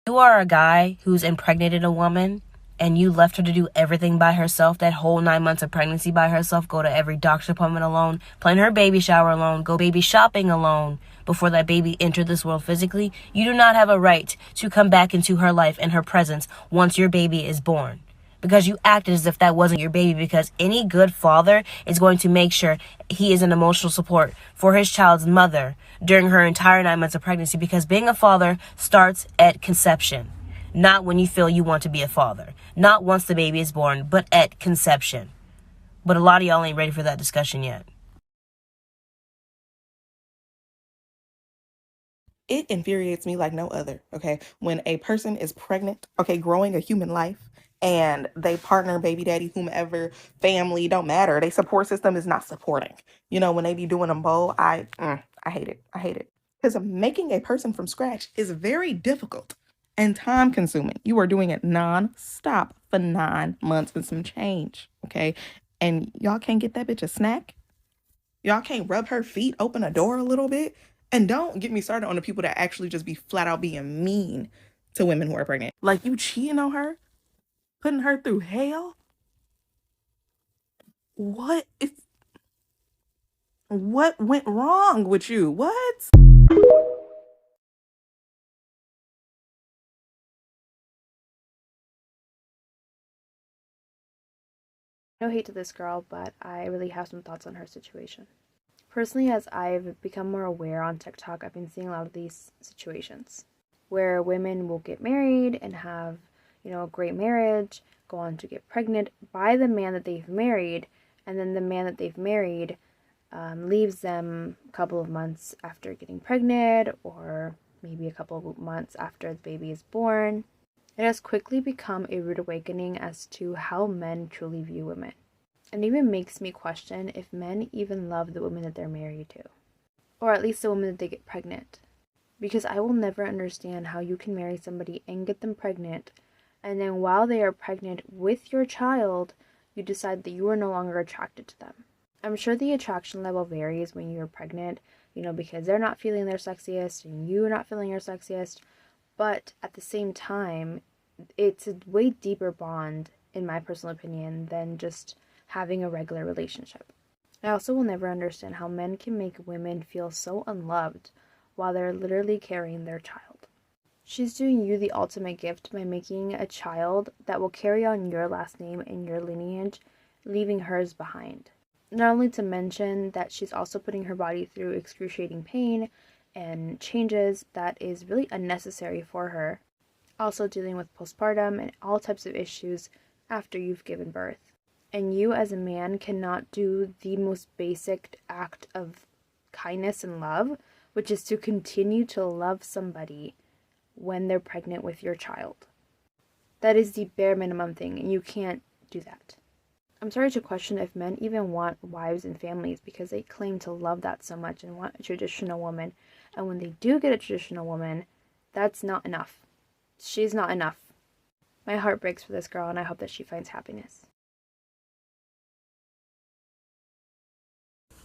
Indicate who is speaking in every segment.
Speaker 1: You are a guy who's impregnated a woman and you left her to do everything by herself, that whole 9 months of pregnancy by herself, go to every doctor appointment alone, plan her baby shower alone, go baby shopping alone before that baby entered this world physically, you do not have a right to come back into her life and her presence once your baby is born. Because you acted as if that wasn't your baby, because any good father is going to make sure he is an emotional support for his child's mother during her entire 9 months of pregnancy, because being a father starts at conception. Not when you feel you want to be a father. Not once the baby is born, but at conception. But a lot of y'all ain't ready for that discussion yet.
Speaker 2: It infuriates me like no other, okay? When a person is pregnant, okay, growing a human life, and they partner, baby daddy, whomever, family, don't matter. Their support system is not supporting. When they be doing them both, I hate it. I hate it. Because making a person from scratch is very difficult and time consuming. You are doing it non-stop for 9 months and some change, okay? And y'all can't get that bitch a snack? Y'all can't rub her feet, open a door a little bit? And don't get me started on the people that actually just be flat out being mean to women who are pregnant. Like, you cheating on her? Putting her through hell? What went wrong with you? What?
Speaker 3: No hate to this girl, but I really have some thoughts on her situation. Personally, as I've become more aware on TikTok, I've been seeing a lot of these situations where women will get married and have, a great marriage, go on to get pregnant by the man that they've married, and then the man that they've married leaves them a couple of months after getting pregnant, or maybe a couple of months after the baby is born. It has quickly become a rude awakening as to how men truly view women. It even makes me question if men even love the women that they're married to, or at least the women that they get pregnant. Because I will never understand how you can marry somebody and get them pregnant, and then while they are pregnant with your child, you decide that you are no longer attracted to them. I'm sure the attraction level varies when you're pregnant, because they're not feeling their sexiest and you're not feeling your sexiest, but at the same time, it's a way deeper bond, in my personal opinion, than just having a regular relationship. I also will never understand how men can make women feel so unloved while they're literally carrying their child. She's doing you the ultimate gift by making a child that will carry on your last name and your lineage, leaving hers behind. Not only to mention that she's also putting her body through excruciating pain and changes that is really unnecessary for her. Also dealing with postpartum and all types of issues after you've given birth. And you as a man cannot do the most basic act of kindness and love, which is to continue to love somebody when they're pregnant with your child. That is the bare minimum thing, and you can't do that. I'm sorry to question if men even want wives and families, because they claim to love that so much and want a traditional woman. And when they do get a traditional woman, that's not enough. She's not enough. My heart breaks for this girl, and I hope that she finds happiness.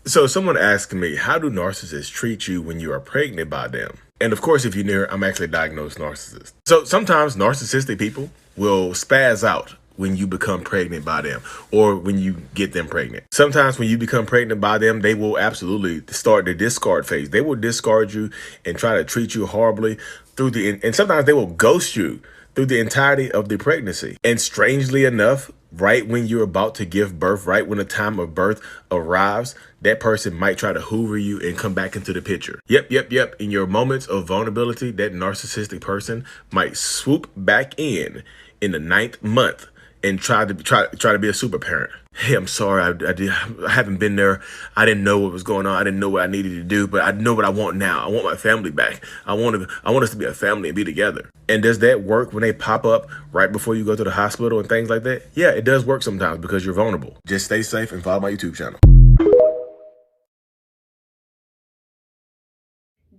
Speaker 4: So someone asked me, how do narcissists treat you when you are pregnant by them? And of course, if you're near, I'm actually a diagnosed narcissist. So sometimes narcissistic people will spaz out when you become pregnant by them, or when you get them pregnant. Sometimes when you become pregnant by them, they will absolutely start the discard phase. They will discard you and try to treat you horribly and sometimes they will ghost you through the entirety of the pregnancy. And strangely enough, right when you're about to give birth, right when the time of birth arrives, that person might try to hoover you and come back into the picture. Yep. In your moments of vulnerability, that narcissistic person might swoop back in the 9th month and try to be a super parent. Hey, I'm sorry, I haven't been there. I didn't know what was going on. I didn't know what I needed to do, but I know what I want now. I want my family back. I want us to be a family and be together. And does that work when they pop up right before you go to the hospital and things like that? Yeah, it does work sometimes because you're vulnerable. Just stay safe and follow my YouTube channel.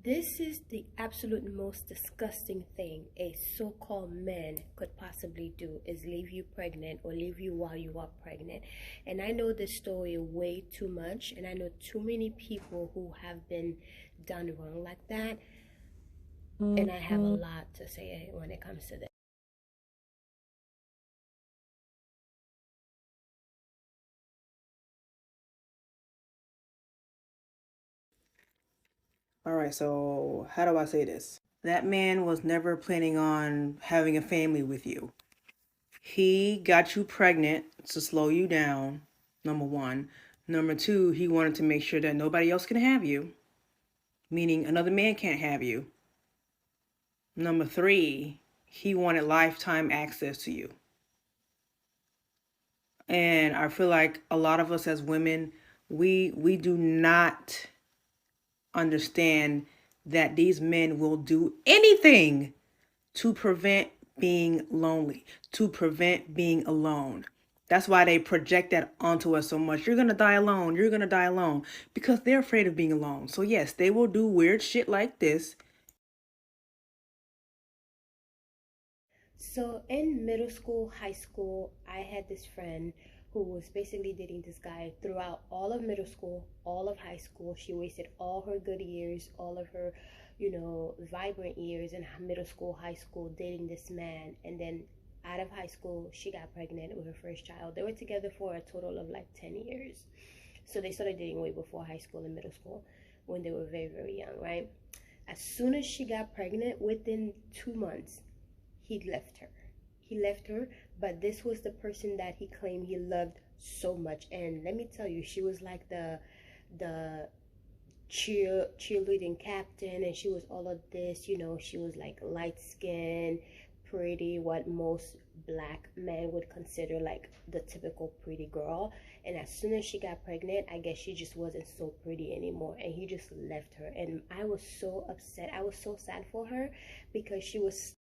Speaker 5: This is the absolute most disgusting thing a so-called man could possibly do, is leave you pregnant or leave you while you are pregnant. And I know this story way too much, and I know too many people who have been done wrong like that. And I have a lot to say when it comes to this.
Speaker 6: All right, so how do I say this? That man was never planning on having a family with you. He got you pregnant to slow you down, number one. Number two, he wanted to make sure that nobody else can have you, meaning another man can't have you. Number three, he wanted lifetime access to you. And I feel like a lot of us as women, we do not understand that these men will do anything to prevent being lonely, to prevent being alone. That's why they project that onto us so much. You're going to die alone. You're going to die alone because they're afraid of being alone. So yes, they will do weird shit like this.
Speaker 5: So in middle school, high school, I had this friend who was basically dating this guy throughout all of middle school, all of high school. She wasted all her good years, all of her, vibrant years in middle school, high school, dating this man. And then out of high school, she got pregnant with her first child. They were together for a total of like 10 years. So they started dating way before high school and middle school when they were very, very young, right? As soon as she got pregnant, within 2 months, he left her. He left her, but this was the person that he claimed he loved so much. And let me tell you, she was like the cheerleading captain, and she was all of this, she was like light skinned, pretty, what most black men would consider like the typical pretty girl. And as soon as she got pregnant, I guess she just wasn't so pretty anymore, and he just left her. And I was so upset. I was so sad for her because she was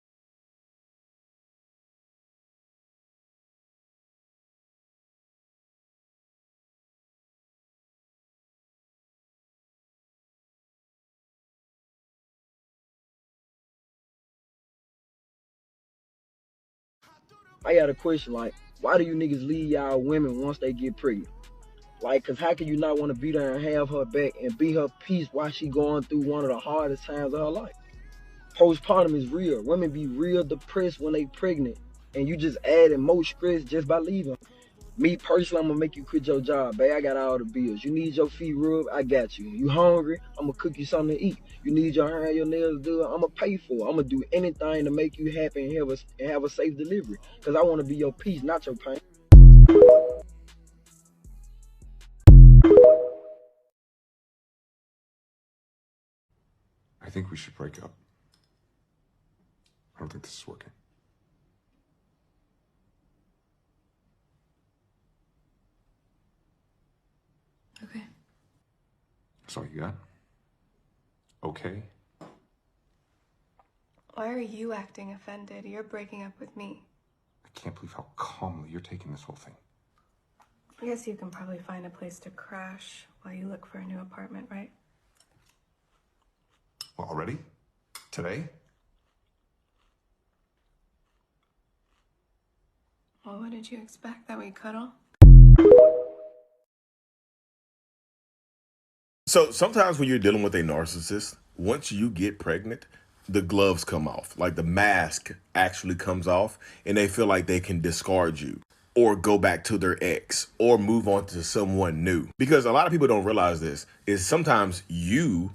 Speaker 7: I got a question, like, why do you niggas leave y'all women once they get pregnant? Like, cause how can you not want to beat her and have her back and be her peace while she going through one of the hardest times of her life? Postpartum is real. Women be real depressed when they pregnant, and you just adding more stress just by leaving. Me personally, I'm gonna make you quit your job, babe. I got all the bills. You need your feet rubbed, I got you. You hungry? I'm gonna cook you something to eat. You need your hair and your nails done, I'm gonna pay for it. I'm gonna do anything to make you happy and have a safe delivery. Cause I wanna be your peace, not your pain.
Speaker 8: I think we should break up. I don't think this is working.
Speaker 9: Okay.
Speaker 8: That's all you got? Okay.
Speaker 9: Why are you acting offended? You're breaking up with me.
Speaker 8: I can't believe how calmly you're taking this whole thing.
Speaker 9: I guess you can probably find a place to crash while you look for a new apartment, right?
Speaker 8: Well, already? Today?
Speaker 9: Well, what did you expect? That we cuddle?
Speaker 4: So sometimes when you're dealing with a narcissist, once you get pregnant, the gloves come off. Like the mask actually comes off, and they feel like they can discard you or go back to their ex or move on to someone new. Because a lot of people don't realize this is sometimes you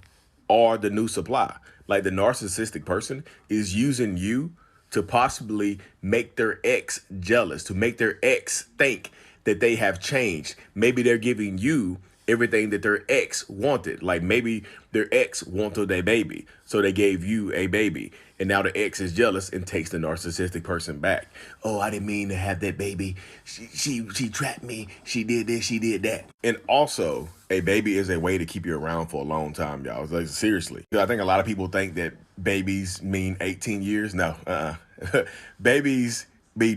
Speaker 4: are the new supply. Like the narcissistic person is using you to possibly make their ex jealous, to make their ex think that they have changed. Maybe they're giving you everything that their ex wanted. Like maybe their ex wanted a baby, so they gave you a baby. And now the ex is jealous and takes the narcissistic person back. Oh, I didn't mean to have that baby. She trapped me. She did this, she did that. And also, a baby is a way to keep you around for a long time, y'all. Like, seriously. I think a lot of people think that babies mean 18 years. No, babies they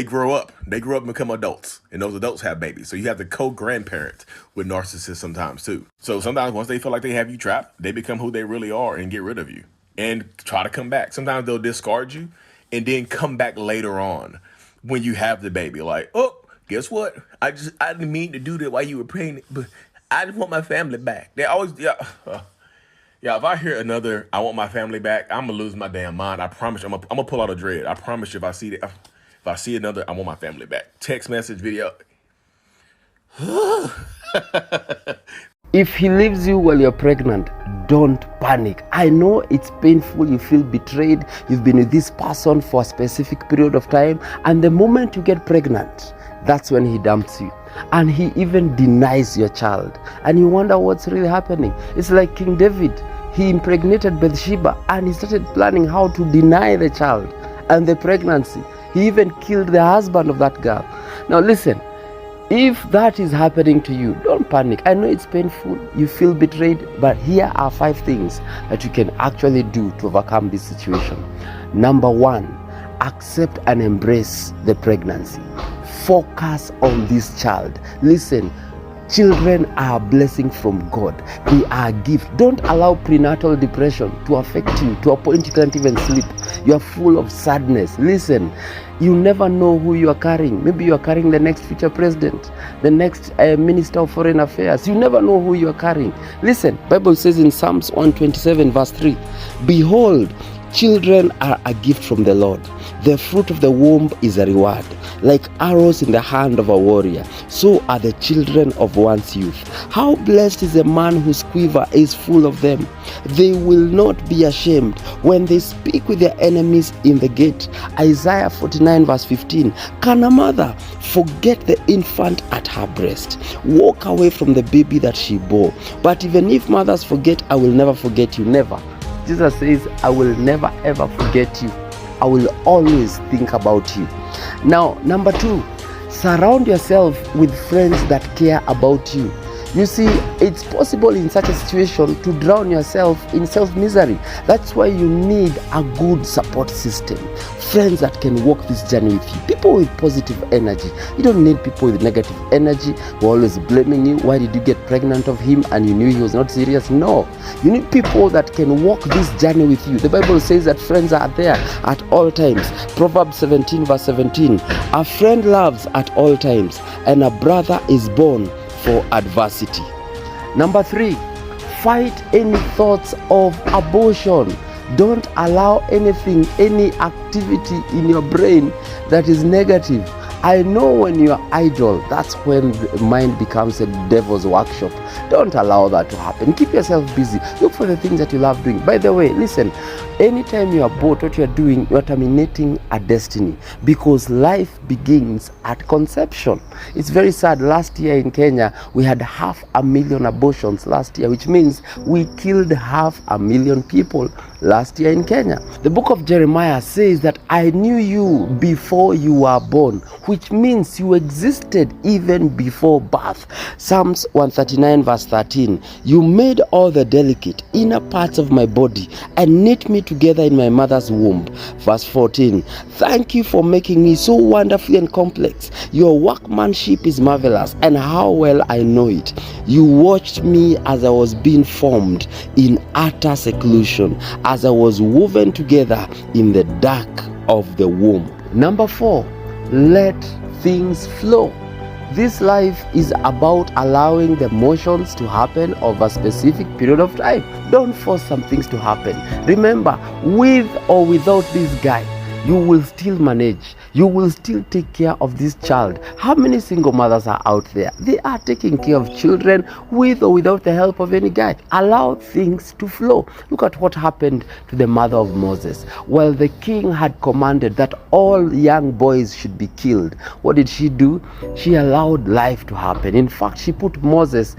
Speaker 4: grow up and become adults, and those adults have babies. So you have to co-grandparent with narcissists sometimes too. So sometimes once they feel like they have you trapped, they become who they really are and get rid of you and try to come back. Sometimes they'll discard you and then come back later on when you have the baby. Like, oh, guess what? I didn't mean to do that while you were pregnant, but I just want my family back. They always, yeah. Yeah, if I hear another, I want my family back, I'm gonna lose my damn mind. I promise you, I'm gonna pull out a dread. I promise you, if I see another, I want my family back. Text message, video.
Speaker 10: If he leaves you while you're pregnant, don't panic. I know it's painful, you feel betrayed, you've been with this person for a specific period of time, and the moment you get pregnant, that's when he dumps you. And he even denies your child. And you wonder what's really happening. It's like King David. He impregnated Bathsheba and he started planning how to deny the child and the pregnancy. He even killed the husband of that girl. Now listen, if that is happening to you, don't panic. I know it's painful, you feel betrayed, but here are 5 things that you can actually do to overcome this situation. Number 1, accept and embrace the pregnancy. Focus on this child. Listen, children are a blessing from God. They are a gift. Don't allow prenatal depression to affect you to a point you can't even sleep. You are full of sadness. Listen, you never know who you are carrying. Maybe you are carrying the next future president, the next minister of foreign affairs. You never know who you are carrying. Listen, Bible says in Psalms 127 verse 3, behold, children are a gift from the Lord. The fruit of the womb is a reward. Like arrows in the hand of a warrior, so are the children of one's youth. How blessed is a man whose quiver is full of them. They will not be ashamed when they speak with their enemies in the gate. Isaiah 49 verse 15. Can a mother forget the infant at her breast? Walk away from the baby that she bore. But even if mothers forget, I will never forget you. Never. Jesus says, I will never ever forget you. I will always think about you. Now, number 2, surround yourself with friends that care about you. You see, it's possible in such a situation to drown yourself in self-misery. That's why you need a good support system. Friends that can walk this journey with you. People with positive energy. You don't need people with negative energy who are always blaming you. Why did you get pregnant of him and you knew he was not serious? No. You need people that can walk this journey with you. The Bible says that friends are there at all times. Proverbs 17 verse 17. A friend loves at all times, and a brother is born for adversity. Number 3, fight any thoughts of abortion. Don't allow anything, any activity in your brain that is negative. I know when you are idle, that's when the mind becomes a devil's workshop. Don't allow that to happen. Keep yourself busy. Look for the things that you love doing. By the way, listen, anytime you are bored, what you are doing, you are terminating a destiny, because life begins at conception. It's very sad. Last year in Kenya, we had 500,000 abortions last year, which means we killed 500,000 people last year in Kenya. The book of Jeremiah says that I knew you before you were born, which means you existed even before birth. Psalms 139 verse 13. You made all the delicate inner parts of my body and knit me together in my mother's womb. Verse 14. Thank you for making me so wonderfully and complex. Your workmanship is marvelous, and how well I know it. You watched me as I was being formed in utter seclusion, as I was woven together in the dark of the womb. Number 4, let things flow. This life is about allowing the motions to happen over a specific period of time. Don't force some things to happen. Remember, with or without this guy, you will still manage. You will still take care of this child. How many single mothers are out there? They are taking care of children with or without the help of any guy. Allow things to flow. Look at what happened to the mother of Moses. Well, the king had commanded that all young boys should be killed. What did she do? She allowed life to happen. In fact, she put Moses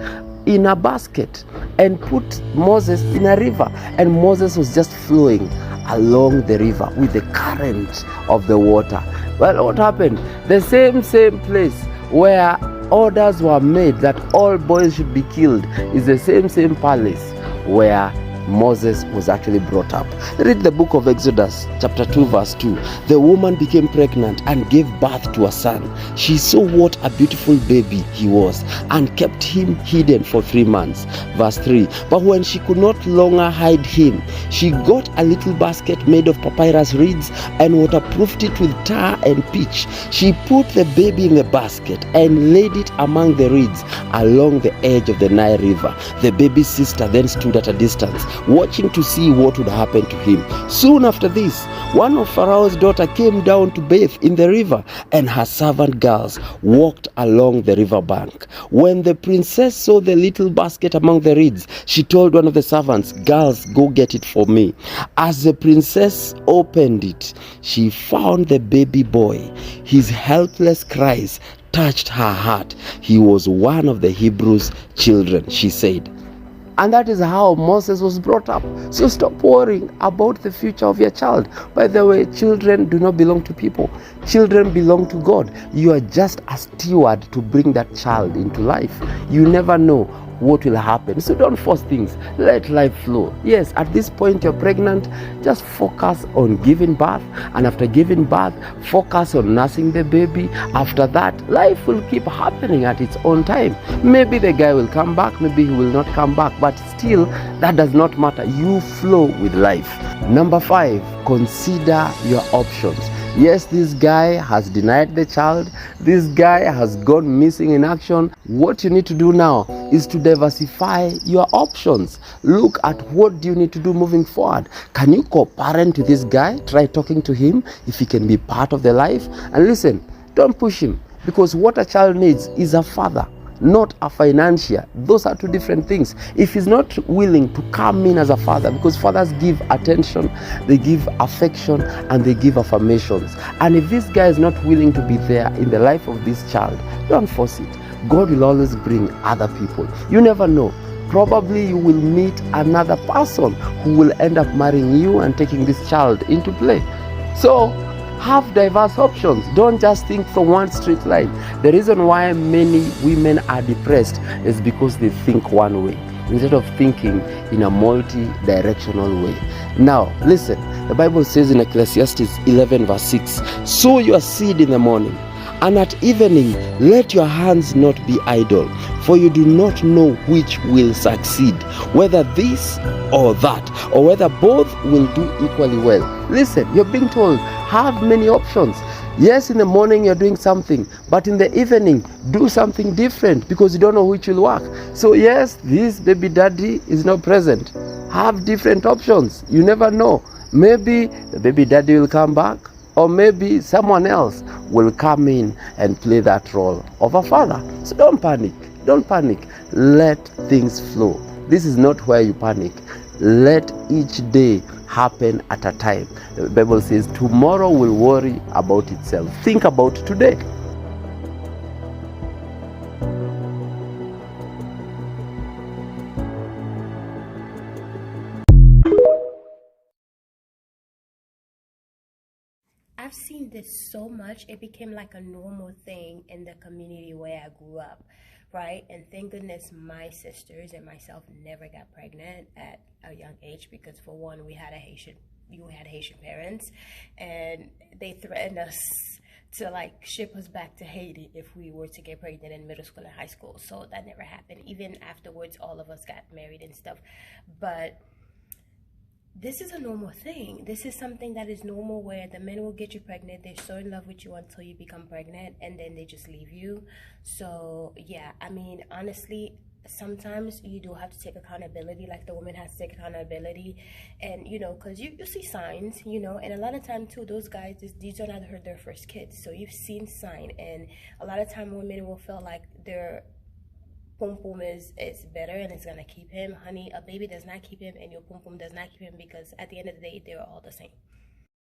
Speaker 10: in a basket and put Moses in a river, and Moses was just flowing along the river with the current of the water. Well, what happened? The same place where orders were made that all boys should be killed is the same palace where Moses was actually brought up. Read the book of Exodus chapter 2 verse 2. The woman became pregnant and gave birth to a son. She saw what a beautiful baby he was and kept him hidden for 3 months. Verse 3. But when she could not longer hide him, she got a little basket made of papyrus reeds and waterproofed it with tar and pitch. She put the baby in the basket and laid it among the reeds along the edge of the Nile River. The baby's sister then stood at a distance, watching to see what would happen to him. Soon after this, one of Pharaoh's daughter came down to bathe in the river, and her servant girls walked along the river bank. When the princess saw the little basket among the reeds, she told one of the servants, "Girls, go get it for me." As the princess opened it, she found the baby boy. His helpless cries touched her heart. He was one of the Hebrews' children, she said. And that is how Moses was brought up. So stop worrying about the future of your child. By the way, children do not belong to people. Children belong to God. You are just a steward to bring that child into life. You never know what will happen. So don't force things. Let life flow. Yes, at this point you're pregnant, just focus on giving birth. And after giving birth, focus on nursing the baby. After that, life will keep happening at its own time. Maybe the guy will come back, maybe he will not come back. But still, that does not matter. You flow with life. Number 5, consider your options. Yes, this guy has denied the child. This guy has gone missing in action. What you need to do now is to diversify your options. Look at what do you need to do moving forward. Can you co-parent to this guy? Try talking to him if he can be part of the life. And listen, don't push him, because what a child needs is a father, not a financier. Those are two different things. If he's not willing to come in as a father, because fathers give attention, they give affection, and they give affirmations. And if this guy is not willing to be there in the life of this child, don't force it. God will always bring other people. You never know. Probably you will meet another person who will end up marrying you and taking this child into play. So have diverse options. Don't just think from one straight line. The reason why many women are depressed is because they think one way instead of thinking in a multi-directional way. Now, listen, the Bible says in Ecclesiastes 11 verse 6, "Sow your seed in the morning, and at evening let your hands not be idle, for you do not know which will succeed, whether this or that, or whether both will do equally well." Listen, you're being told, have many options. Yes, in the morning you're doing something, but in the evening, do something different, because you don't know which will work. So yes, this baby daddy is not present. Have different options. You never know. Maybe the baby daddy will come back, or maybe someone else will come in and play that role of a father. So don't panic. Don't panic. Let things flow. This is not where you panic. Let each day happen at a time. The Bible says tomorrow will worry about itself. Think about today.
Speaker 5: I've seen this so much, it became like a normal thing in the community where I grew up, right? And thank goodness my sisters and myself never got pregnant at a young age, because for one, we had Haitian parents, and they threatened us to like ship us back to Haiti if we were to get pregnant in middle school and high school. So that never happened. Even afterwards, all of us got married and stuff. But this is a normal thing. This is something that is normal, where the men will get you pregnant. They're so in love with you until you become pregnant, and then they just leave you. So yeah, I mean, honestly, sometimes you do have to take accountability, like the woman has to take accountability. And you know, because you see signs, you know, and a lot of time too, those guys, these are not their first kids, so you've seen sign. And a lot of time women will feel like their pum pum is better and it's gonna keep him. Honey, a baby does not keep him, and your pum pum does not keep him, because at the end of the day, they're all the same.